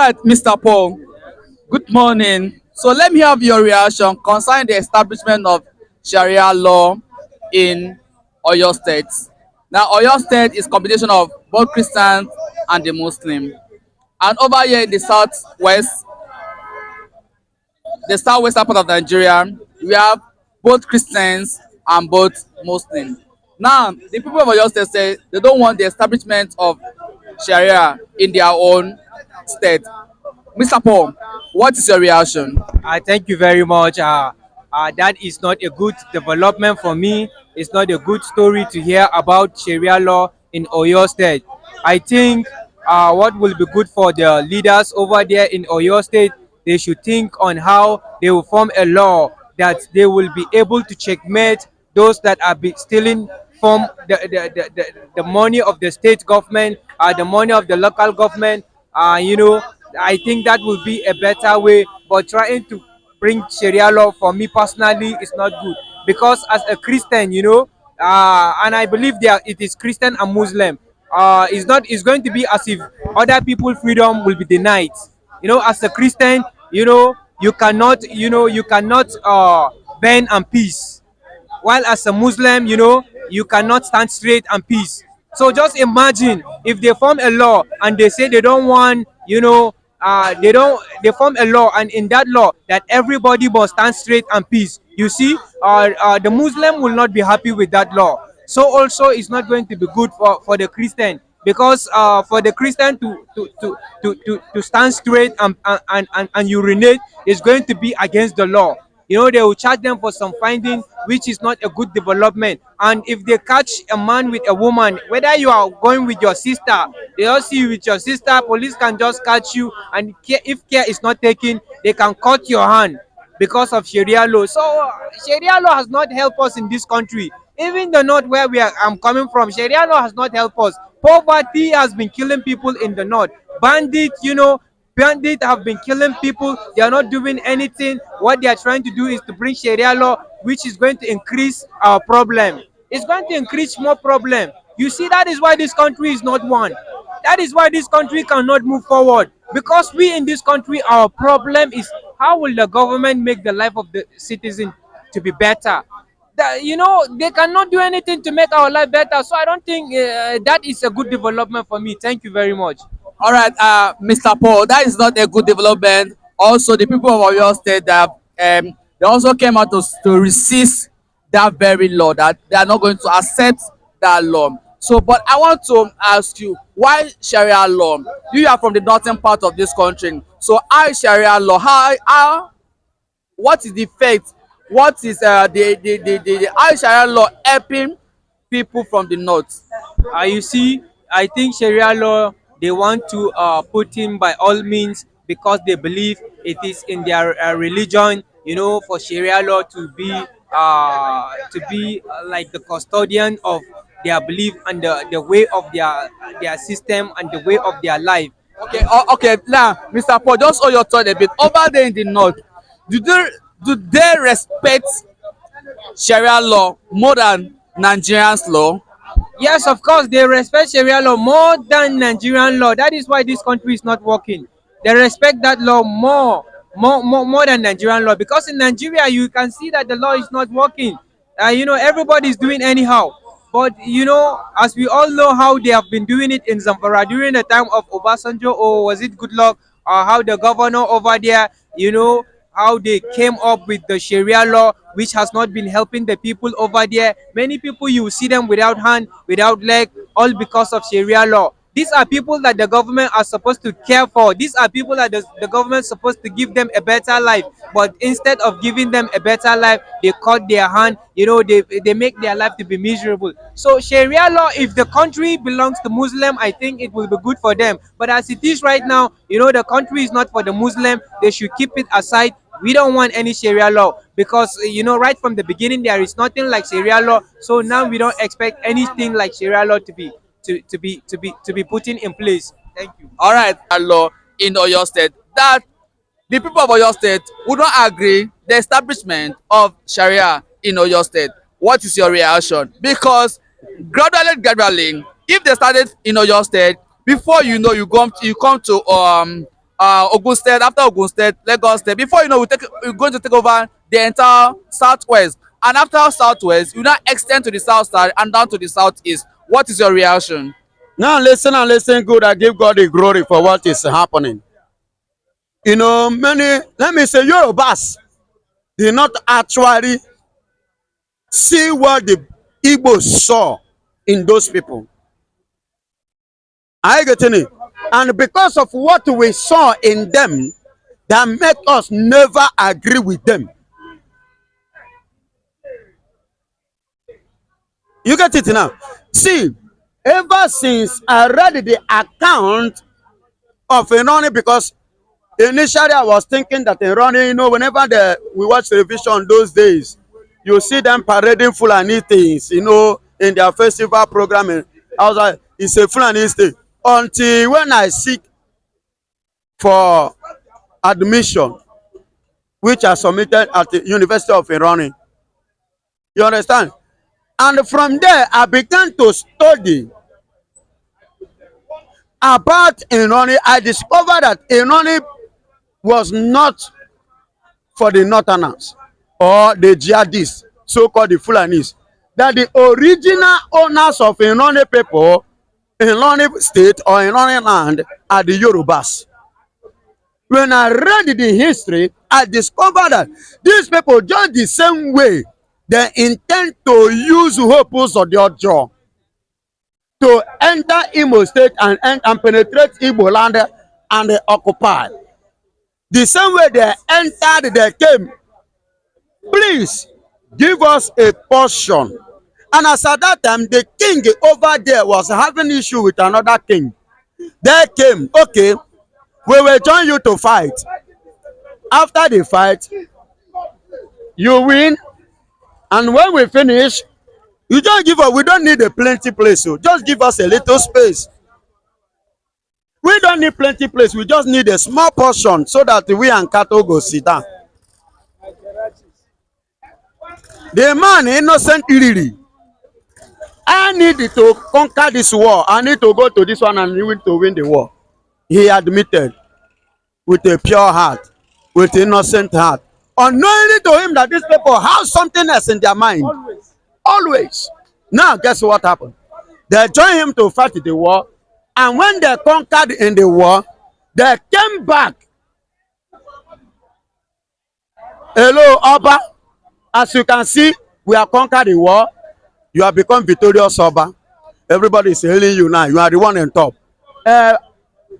right, Mr. Paul. Good morning. So let me have your reaction concerning the establishment of Sharia law in Oyo State. Now, Oyo State is combination of both Christians and the Muslim. And over here in the southwestern part of Nigeria, we have both Christians and both Muslims. Now, the people of Oyo State say they don't want the establishment of Sharia in their own state. Mr. Paul, what is your reaction? Thank you very much. That is not a good development for me. It's not a good story to hear about Sharia law in Oyo State. I think what will be good for the leaders over there in Oyo State, they should think on how they will form a law that they will be able to checkmate those that are stealing from the money of the state government, the money of the local government. I think that will be a better way. But trying to bring Sharia law for me personally is not good because as a Christian, and I believe there it is Christian and Muslim. It's not. It's going to be as if other people freedom will be denied. As a Christian, you cannot bend and peace, while as a Muslim, you cannot stand straight and peace. So just imagine if they form a law and they say they don't want, they form a law, and in that law that everybody must stand straight and peace. You see, the Muslim will not be happy with that law. So also it's not going to be good for the Christian, because for the Christian to stand straight and urinate is going to be against the law. They will charge them for some finding, which is not a good development. And if they catch a man with a woman, whether you are going with your sister, they all see you with your sister, police can just catch you, and if care is not taken, they can cut your hand because of Sharia law. So Sharia law has not helped us in this country. Even the north where I'm coming from, Sharia law has not helped us. Poverty has been killing people in the north. Bandits have been killing people. They are not doing anything. What they are trying to do is to bring Sharia law, which is going to increase our problem. It's going to increase more problem. You see, that is why this country is not one. That is why this country cannot move forward. Because we in this country, our problem is how will the government make the life of the citizen to be better? They cannot do anything to make our life better. So I don't think that is a good development for me. Thank you very much. All right, Mr. Paul, that is not a good development. Also, the people of Oyo State that they also came out to resist that very law, that they are not going to accept that law. So, but I want to ask you, why Sharia law? You are from the northern part of this country. So, how is Sharia law? What is the effect? What is the how is Sharia law helping people from the north? You see, I think Sharia law, they want to put in by all means because they believe it is in their religion, for Sharia law to be like the custodian of their belief and the way of their system and the way of their life. Okay, okay. Now, Mr. Paul, just hold your thought a bit. Over there in the north, do they respect Sharia law more than Nigerians law? Yes, of course, they respect Sharia law more than Nigerian law. That is why this country is not working. They respect that law more than Nigerian law, because in Nigeria you can see that the law is not working. Everybody is doing anyhow. But as we all know how they have been doing it in Zamfara during the time of Obasanjo, or was it Goodluck, or how the governor over there, how they came up with the Sharia law, which has not been helping the people over there. Many people, you see them without hand, without leg, all because of Sharia law. These are people that the government are supposed to care for. These are people that the government is supposed to give them a better life. But instead of giving them a better life, they cut their hand. They make their life to be miserable. So Sharia law, if the country belongs to Muslim, I think it will be good for them. But as it is right now, the country is not for the Muslim. They should keep it aside. We don't want any Sharia law because right from the beginning there is nothing like Sharia law. So now we don't expect anything like Sharia law to be put in place. Thank you. All right, a law in Oyo State that the people of Oyo State would not agree the establishment of Sharia in Oyo State. What is your reaction? Because gradually, if they started in Oyo State, before you know, you come to Ogun State. After Ogun State, Lagos State. Before you know, we're going to take over the entire southwest. And after southwest, you now extend to the south side and down to the southeast. What is your reaction? Now listen and listen good. I give God the glory for what is happening. You know, many, let me say, Yorubas did not actually see what the Igbos saw in those people. Are you getting it? And because of what we saw in them, that made us never agree with them. You get it now? See, ever since I read the account of Enoni, because initially I was thinking that Enoni, you know, whenever we watch television those days, you see them parading Fulani things, you know, in their festival programming. I was like, it's a Fulani thing. Until when I seek for admission, which I submitted at the University of Enoni. You understand? And from there, I began to study about Enoni. I discovered that Enoni was not for the Northerners or the jihadists, so-called the Fulanis. That the original owners of Enoni people, Enoni state or Enoni land are the Yorubas. When I read the history, I discovered that these people, just the same way they intend to use Hopus or the Ojo to enter Imo State and penetrate Igbo land and occupy. The same way they entered, they came. Please give us a portion. And as at that time, the king over there was having issue with another king. They came, okay, we will join you to fight. After the fight, you win. And when we finish, you just give us, we don't need a plenty place. So just give us a little space. We don't need plenty place. We just need a small portion so that we and cattle go sit down. The man innocent Iriri. I need to conquer this war. I need to go to this one and need to win the war. He admitted with a pure heart, with innocent heart, unknowingly to him that these people have something else in their mind. Always. Now, guess what happened? They joined him to fight the war, and when they conquered in the war, they came back. Hello, Oba. As you can see, we have conquered the war. You have become victorious, Oba. Everybody is hailing you now. You are the one on top.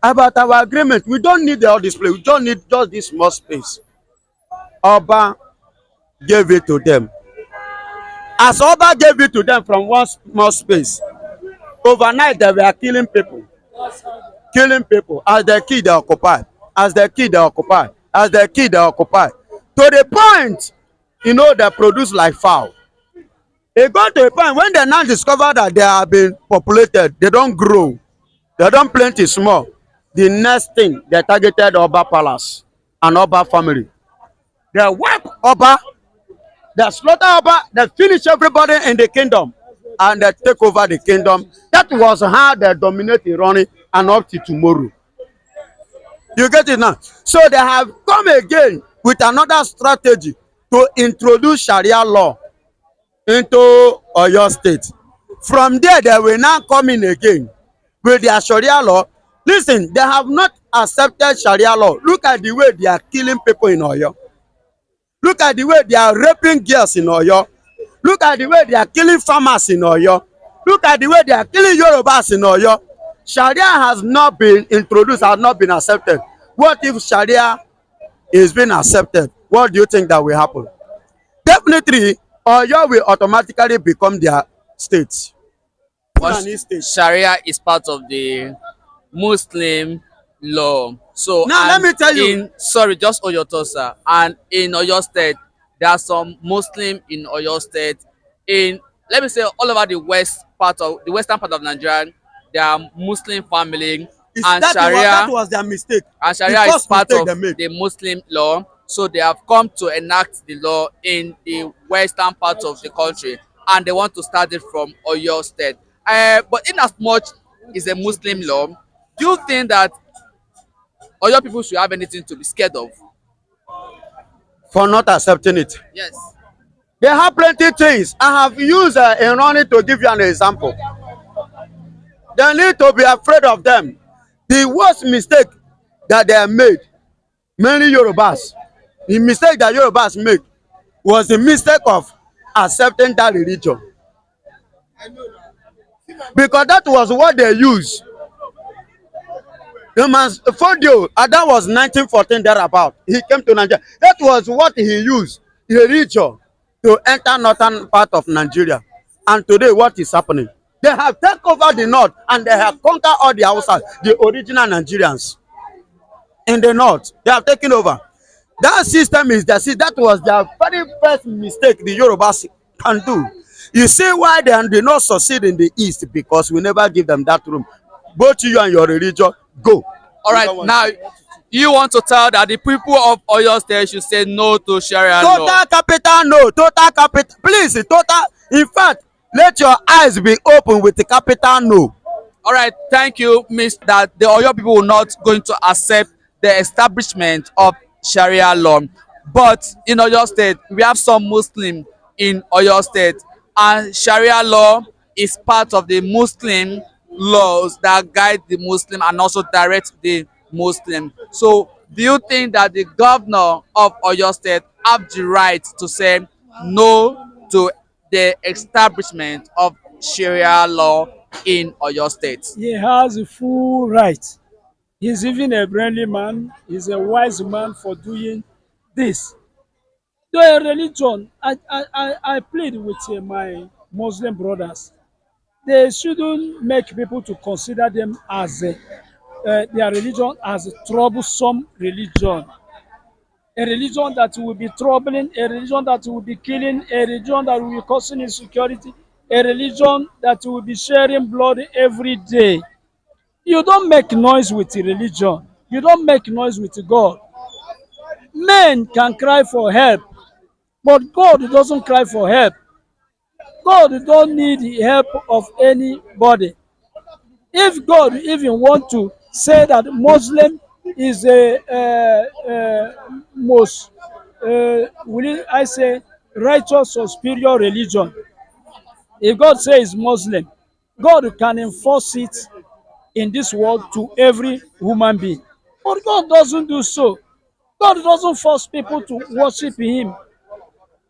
About our agreement, we don't need all this place. We don't need just this small space. Oba gave it to them. As Oba gave it to them from one small space, overnight they were killing people. Killing people. As they kill, they occupy. As they kill, they occupy. As they kill, they occupy. To the point, you know, they produce like fowl. It got to a point when they now discover that they have been populated, they don't grow, they don't plenty small. The next thing, they targeted Oba Palace and Oba family. They wipe Oba, they slaughter Oba, they finish everybody in the kingdom, and they take over the kingdom. That was how they dominate Iran and up to tomorrow. You get it now? So they have come again with another strategy to introduce Sharia law into Oyo State. From there, they will now come in again with their Sharia law. Listen, they have not accepted Sharia law. Look at the way they are killing people in Oyo. Look at the way they are raping girls in Oyo. Look at the way they are killing farmers in Oyo. Look at the way they are killing Yorubas in Oyo. Sharia has not been introduced, has not been accepted. What if Sharia is being accepted? What do you think that will happen? Definitely, Oyo will automatically become their state. Sharia is part of the Muslim law. So now let me tell you. Sorry, just Oyo Tosa. And in Oyo State, there are some Muslim in Oyo State. In, let me say, all over the western part of Nigeria, there are Muslim family, and That was their mistake. And Sharia is part of the Muslim law. So they have come to enact the law in the western part of the country, and they want to start it from Oyo State. But in as much is a Muslim law, do you think that Oyo people should have anything to be scared of. for not accepting it. Yes. They have plenty things. I have used Ironi to give you an example. They need to be afraid of them. The worst mistake that they have made, many Yorubas, the mistake that Yorubas made was the mistake of accepting that religion. Because that was what they used. The man Fodio, that was 1914 thereabout. He came to Nigeria. That was what he used, the religion, to enter northern part of Nigeria. And today, what is happening? They have taken over the north and they have conquered all the Hausas, the original Nigerians. In the north, they have taken over. That system is that was their very first mistake the Yorubas can do. You see why they did not succeed in the east? Because we never give them that room. Both you and your religion, go. All right, now you want to tell that the people of Oyo State should say no to Sharia law. Total capital no, total capital. Please, total. In fact, let your eyes be open with the capital no. All right, thank you, Miss. That the Oyo people will not going to accept the establishment of Sharia law. But in Oyo State, we have some Muslim in Oyo State, and Sharia law is part of the Muslim laws that guide the Muslim and also direct the Muslim. So, do you think that the governor of Oyo State have the right to say no to the establishment of Sharia law in Oyo State? He has a full right. He's even a friendly man. He's a wise man for doing this. Though a religion, I plead with my Muslim brothers. They shouldn't make people to consider them as their religion as a troublesome religion. A religion that will be troubling, a religion that will be killing, a religion that will be causing insecurity, a religion that will be sharing blood every day. You don't make noise with religion. You don't make noise with God. Men can cry for help, but God doesn't cry for help. God don't need the help of anybody. If God even want to say that Muslim is a most, I say, righteous or superior religion, if God says Muslim, God can enforce it in this world to every human being. But God doesn't do so. God doesn't force people to worship Him.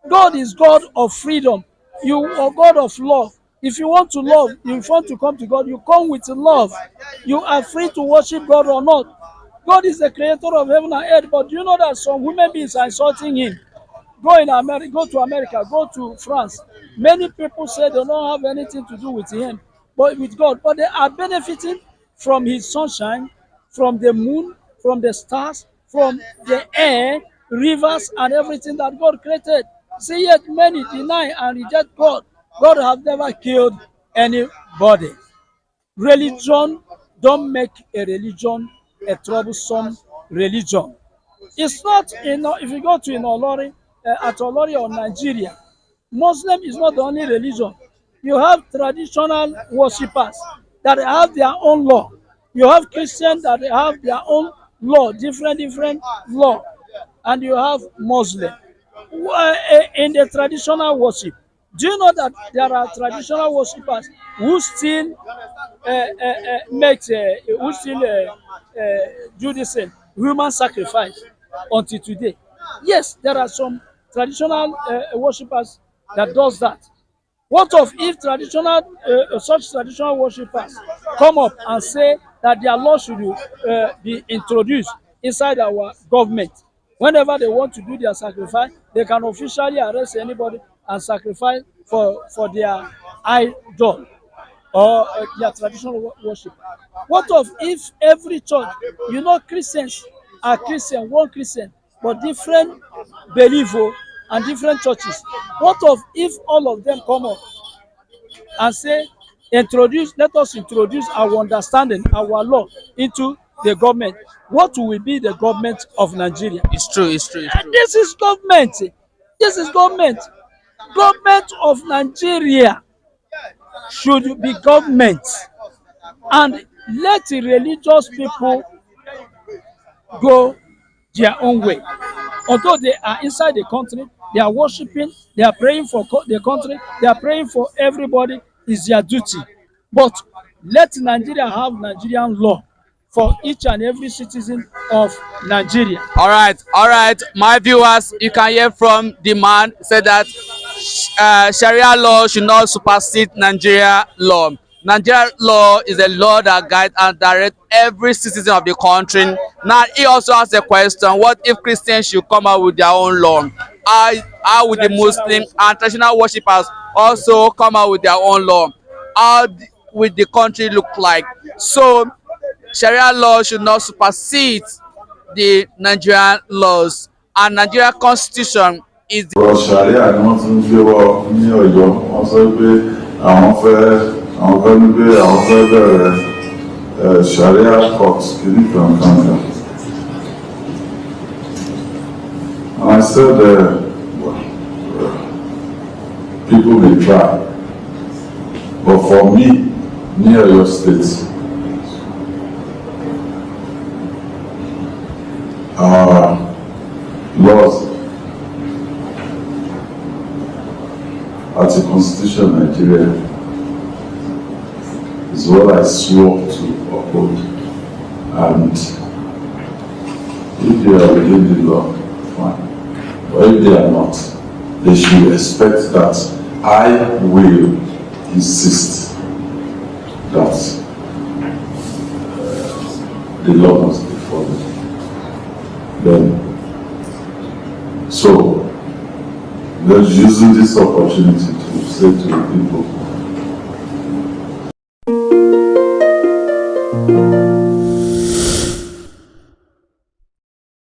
God is God of freedom. You are God of love. If you want to love, if you want to come to God, you come with love. You are free to worship God or not. God is the creator of heaven and earth, but do you know that some human beings are insulting Him? Go to America, go to France. Many people say they don't have anything to do with Him, but with God. But they are benefiting from His sunshine, from the moon, from the stars, from the air, rivers, and everything that God created. See, yet many deny and reject God. God has never killed anybody. Religion don't make a religion a troublesome religion. It's not if you go to Inolori, at Olori or Nigeria, Muslim is not the only religion. You have traditional worshippers that have their own law. You have Christians that have their own law, different law, and you have Muslim. In the traditional worship, do you know that there are traditional worshippers who still do this human sacrifice until today? Yes, there are some traditional worshippers that does that. What of if such traditional worshippers come up and say that their law should be introduced inside our government? Whenever they want to do their sacrifice, they can officially arrest anybody and sacrifice for their idol or their traditional worship. What of if every church, Christians are Christian, one Christian, but different belief and different churches? What of if all of them come up and say, let us introduce our understanding, our law into the government? What will be the government of Nigeria? It's true, it's true, it's true. This is government. This is government. Government of Nigeria should be government, and let the religious people go their own way. Although they are inside the country, they are worshiping, they are praying for the country, they are praying for everybody, is their duty. But let Nigeria have Nigerian law for each and every citizen of Nigeria. All right, my viewers, you can hear from the man said that Sharia law should not supersede Nigeria law. Nigeria law is a law that guides and directs every citizen of the country. Now, he also has a question: what if Christians should come out with their own law? How would the Muslim and traditional worshippers also come out with their own law? How would the country look like? So, Sharia law should not supersede the Nigerian laws, and Nigeria constitution is the ọ̀rọ̀ Sharia ni wọ́n tún gbé wọ ní Ọ̀yọ́. Wọ́n sọ pé àwọn fẹ́ ní pé àwọn fẹ́ bẹ̀rẹ̀ Sharia court kìíní kankan. And I said people may try, but for me ní Ọ̀yọ́ state laws at the Constitution of Nigeria is what I swore to uphold, and if they are within the law, fine. But if they are not, they should expect that I will insist that the law must be followed. Then, so, they're using this opportunity to say to the people,